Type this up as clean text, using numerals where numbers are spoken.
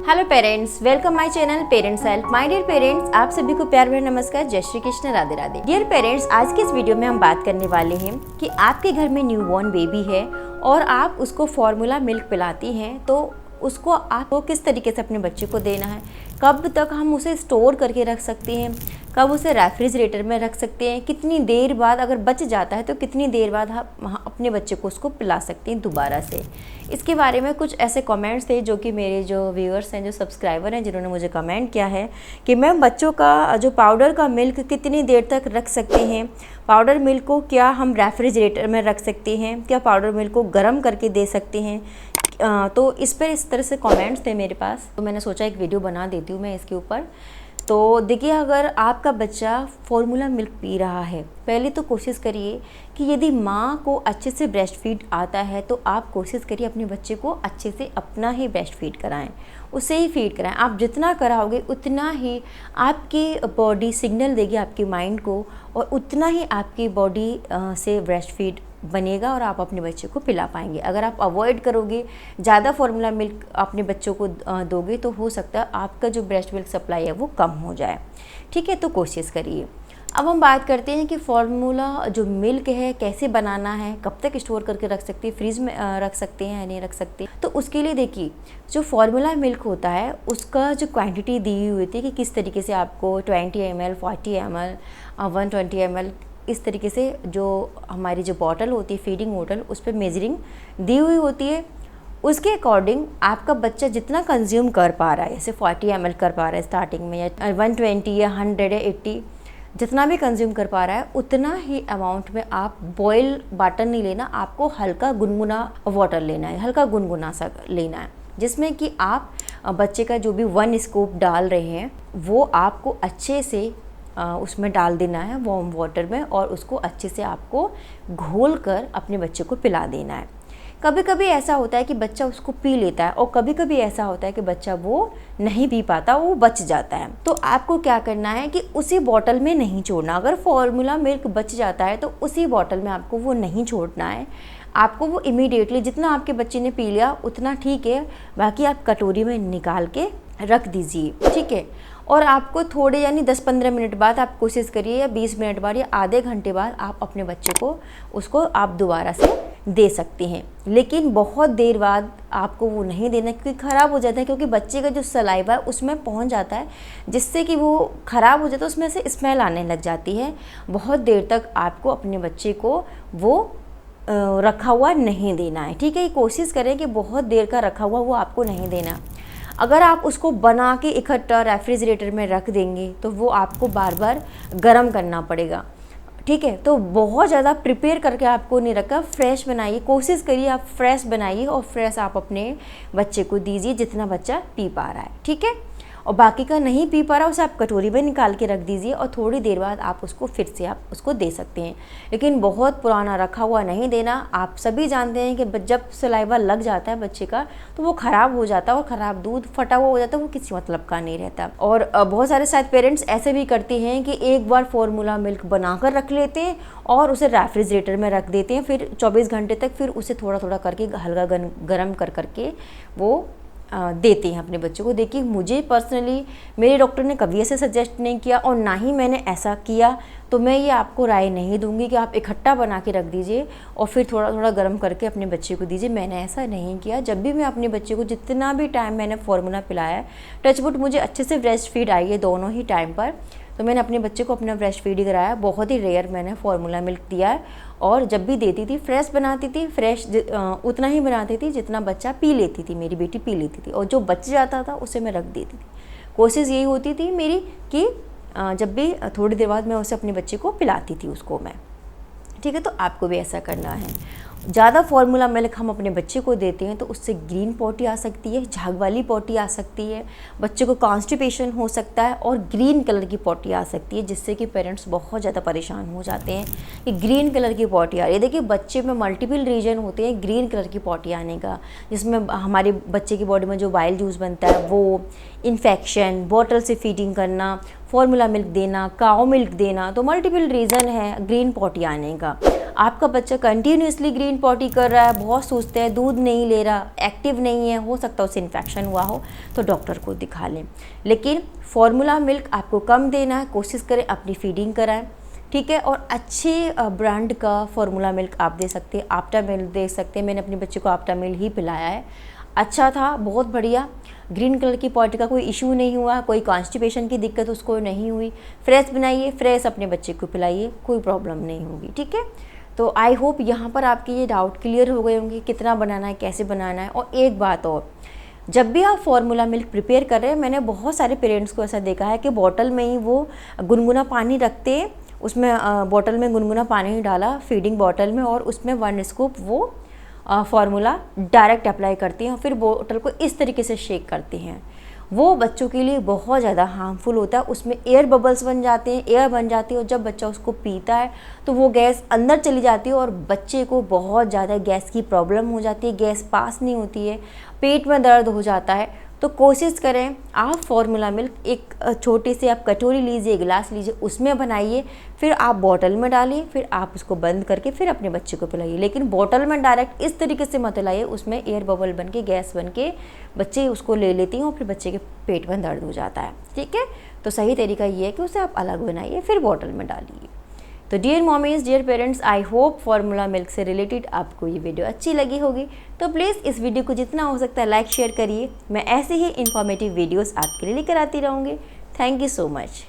Hello parents, welcome my channel parents help. My dear parents, आप सभी को प्यार भरा नमस्कार, जय श्री कृष्ण, राधे राधे। डियर पेरेंट्स, आज के इस वीडियो में हम बात करने वाले हैं कि आपके घर में न्यूबॉर्न बेबी है और आप उसको फॉर्मूला मिल्क पिलाती हैं, तो उसको आपको किस तरीके से अपने बच्चे को देना है, कब तक हम उसे स्टोर करके रख सकते हैं, कब उसे रेफ्रिजरेटर में रख सकते हैं, कितनी देर बाद अगर बच जाता है तो कितनी देर बाद हम अपने बच्चे को उसको पिला सकते हैं दोबारा से। इसके बारे में कुछ ऐसे कमेंट्स थे जो कि मेरे जो व्यूअर्स हैं, जो सब्सक्राइबर हैं, जिन्होंने मुझे कमेंट किया है कि मैम बच्चों का जो पाउडर का मिल्क कितनी देर तक रख सकते हैं, पाउडर मिल्क को क्या हम रेफ्रिजरेटर में रख सकते हैं, क्या पाउडर मिल्क को गर्म करके दे सकते हैं। तो इस पर इस तरह से कमेंट्स थे मेरे पास, तो मैंने सोचा एक वीडियो बना देती हूँ मैं इसके ऊपर। तो देखिए, अगर आपका बच्चा फॉर्मूला मिल्क पी रहा है, पहले तो कोशिश करिए कि यदि माँ को अच्छे से ब्रेस्ट फीड आता है तो आप कोशिश करिए अपने बच्चे को अच्छे से अपना ही ब्रेस्ट फीड कराएं, उसे ही फीड कराएं। आप जितना कराओगे उतना ही आपकी बॉडी सिग्नल देगी आपकी माइंड को, और उतना ही आपकी बॉडी से ब्रेस्ट फीड बनेगा और आप अपने बच्चे को पिला पाएंगे। अगर आप अवॉइड करोगे, ज़्यादा फार्मूला मिल्क अपने बच्चों को दोगे, तो हो सकता है आपका जो ब्रेस्ट मिल्क सप्लाई है वो कम हो जाए। ठीक है, तो कोशिश करिए। अब हम बात करते हैं कि फार्मूला जो मिल्क है कैसे बनाना है, कब तक स्टोर करके रख सकते हैं, फ्रीज में रख सकते हैं या नहीं रख सकते। तो उसके लिए देखिए, जो फार्मूला मिल्क होता है उसका जो क्वांटिटी दी हुई होती है कि किस तरीके से आपको 20 ml, 40 ml, 120 ml, इस तरीके से जो हमारी जो बॉटल होती है, फीडिंग बॉटल, उस पर मेजरिंग दी हुई होती है। उसके अकॉर्डिंग आपका बच्चा जितना कंज्यूम कर पा रहा है, जैसे 40 ml कर पा रहा है स्टार्टिंग में, या 120 या 100 या 80, जितना भी कंज्यूम कर पा रहा है उतना ही अमाउंट में आप बॉयल वाटर नहीं लेना, आपको हल्का गुनगुना वाटर लेना है, हल्का गुनगुना सा लेना है, जिसमें कि आप बच्चे का जो भी 1 स्कूप डाल रहे हैं वो आपको अच्छे से उसमें डाल देना है वार्म वाटर में, और उसको अच्छे से आपको घोल कर अपने बच्चे को पिला देना है। कभी कभी ऐसा होता है कि बच्चा उसको पी लेता है, और कभी कभी ऐसा होता है कि बच्चा वो नहीं पी पाता, वो बच जाता है। तो आपको क्या करना है कि उसी बॉटल में नहीं छोड़ना। अगर फॉर्मूला मिल्क बच जाता है तो उसी बॉटल में आपको वो नहीं छोड़ना है, आपको वो इमीडिएटली, जितना आपके बच्चे ने पी लिया उतना ठीक है, बाकी आप कटोरी में निकाल के रख दीजिए। ठीक है, और आपको थोड़े यानी 10-15 मिनट बाद आप कोशिश करिए, या 20 मिनट बाद या आधे घंटे बाद आप अपने बच्चे को उसको आप दोबारा से दे सकते हैं। लेकिन बहुत देर बाद आपको वो नहीं देना, क्योंकि ख़राब हो जाता है, क्योंकि बच्चे का जो सलाइवा है उसमें पहुंच जाता है, जिससे कि वो ख़राब हो जाता है, उसमें से स्मेल आने लग जाती है। बहुत देर तक आपको अपने बच्चे को वो रखा हुआ नहीं देना है। ठीक है, कोशिश करें कि बहुत देर का रखा हुआ वो आपको नहीं देना। अगर आप उसको बना के इकट्ठा रेफ्रिजरेटर में रख देंगे तो वो आपको बार बार गर्म करना पड़ेगा। ठीक है, तो बहुत ज़्यादा प्रिपेयर करके आपको नहीं रखा, फ्रेश बनाइए, कोशिश करिए आप फ्रेश बनाइए, और फ्रेश आप अपने बच्चे को दीजिए जितना बच्चा पी पा रहा है। ठीक है, और बाकी का नहीं पी पा रहा उसे आप कटोरी में निकाल के रख दीजिए, और थोड़ी देर बाद आप उसको फिर से आप उसको दे सकते हैं। लेकिन बहुत पुराना रखा हुआ नहीं देना। आप सभी जानते हैं कि जब सलाइवा लग जाता है बच्चे का तो वो ख़राब हो जाता है, और ख़राब दूध फटा हुआ हो जाता है, वो किसी मतलब का नहीं रहता। और बहुत सारे शायद पेरेंट्स ऐसे भी करते हैं कि एक बार फॉर्मूला मिल्क बना कर रख लेते हैं और उसे रेफ्रिजरेटर में रख देते हैं, फिर 24 घंटे तक फिर उसे थोड़ा थोड़ा करके हल्का गर्म कर करके वो देते हैं अपने बच्चों को। देखिए, मुझे पर्सनली मेरे डॉक्टर ने कभी ऐसे सजेस्ट नहीं किया, और ना ही मैंने ऐसा किया, तो मैं ये आपको राय नहीं दूंगी कि आप इकट्ठा बना के रख दीजिए और फिर थोड़ा थोड़ा गर्म करके अपने बच्चे को दीजिए। मैंने ऐसा नहीं किया। जब भी मैं अपने बच्चे को, जितना भी टाइम मैंने फार्मूला पिलाया है, टचवुड मुझे अच्छे से ब्रेस्ट फीड आई है दोनों ही टाइम पर, तो मैंने अपने बच्चे को अपना ब्रेस्ट फीड ही कराया। बहुत ही रेयर मैंने फार्मूला मिल्क दिया है, और जब भी देती थी फ्रेश बनाती थी, फ्रेश उतना ही बनाती थी जितना बच्चा पी लेती थी, मेरी बेटी पी लेती थी, और जो बच जाता था उसे मैं रख देती थी। कोशिश यही होती थी मेरी कि जब भी थोड़ी देर बाद मैं उसे अपने बच्चे को पिलाती थी उसको मैं। ठीक है, तो आपको भी ऐसा करना है। ज़्यादा फार्मूला मिल्क हम अपने बच्चे को देते हैं तो उससे ग्रीन पॉटी आ सकती है, झाग वाली पॉटी आ सकती है, बच्चे को कॉन्स्टिपेशन हो सकता है, और ग्रीन कलर की पॉटी आ सकती है, जिससे कि पेरेंट्स बहुत ज़्यादा परेशान हो जाते हैं कि ग्रीन कलर की पॉटी आ रही है। देखिए, बच्चे में मल्टीपल रीजन होते हैं ग्रीन कलर की पॉटी आने का, जिसमें हमारे बच्चे की बॉडी में जो बाइल जूस बनता है वो, इन्फेक्शन, बॉटल से फीडिंग करना, फॉर्मूला मिल्क देना, काओ मिल्क देना, तो मल्टीपल रीज़न है ग्रीन पॉटी आने का। आपका बच्चा कंटिन्यूसली ग्रीन पॉटी कर रहा है, बहुत सुस्त है, दूध नहीं ले रहा, एक्टिव नहीं है, हो सकता है उसे इन्फेक्शन हुआ हो, तो डॉक्टर को दिखा लें। लेकिन फॉर्मूला मिल्क आपको कम देना है, कोशिश करें अपनी फीडिंग कराएं, ठीक है। और अच्छे ब्रांड का फॉर्मूला मिल्क आप दे सकते हैं, आफ्टर मिल्क दे सकते हैं। मैंने अपने बच्चे को आफ्टर मिल्क ही पिलाया है, अच्छा था, बहुत बढ़िया। ग्रीन कलर की पॉटी का कोई इशू नहीं हुआ, कोई कॉन्स्टिपेशन की दिक्कत उसको नहीं हुई। फ्रेश बनाइए, फ्रेश अपने बच्चे को पिलाइए, कोई प्रॉब्लम नहीं होगी, ठीक है। तो आई होप यहाँ पर आपके ये डाउट क्लियर हो गए होंगे, कितना बनाना है, कैसे बनाना है। और एक बात और, जब भी आप फार्मूला मिल्क प्रिपेयर कर रहे हैं, मैंने बहुत सारे पेरेंट्स को ऐसा देखा है कि बॉटल में ही वो गुनगुना पानी रखते हैं, उसमें बॉटल में गुनगुना पानी डाला फीडिंग बॉटल में, और उसमें 1 स्कूप वो फार्मूला डायरेक्ट अप्लाई करती हैं और फिर बोतल को इस तरीके से शेक करती हैं। वो बच्चों के लिए बहुत ज़्यादा हार्मफुल होता है, उसमें एयर बबल्स बन जाते हैं, एयर बन जाती है, और जब बच्चा उसको पीता है तो वो गैस अंदर चली जाती है और बच्चे को बहुत ज़्यादा गैस की प्रॉब्लम हो जाती है, गैस पास नहीं होती है, पेट में दर्द हो जाता है। तो कोशिश करें आप फार्मूला मिल्क एक छोटी सी आप कटोरी लीजिए, गिलास लीजिए, उसमें बनाइए, फिर आप बॉटल में डालिए, फिर आप उसको बंद करके फिर अपने बच्चे को पिलाइए। लेकिन बॉटल में डायरेक्ट इस तरीके से मत लाइए, उसमें एयर बबल बन के, गैस बन के बच्चे उसको ले लेती हैं और फिर बच्चे के पेट में दर्द हो जाता है, ठीक है। तो सही तरीका ये है कि उसे आप अलग बनाइए, फिर बॉटल में डालिए। तो dear mommies, dear parents, I hope formula milk से रिलेटेड आपको ये वीडियो अच्छी लगी होगी। तो प्लीज़ इस वीडियो को जितना हो सकता है लाइक शेयर करिए। मैं ऐसे ही इन्फॉर्मेटिव वीडियोस आपके लिए लेकर आती रहूँगी। Thank you so much.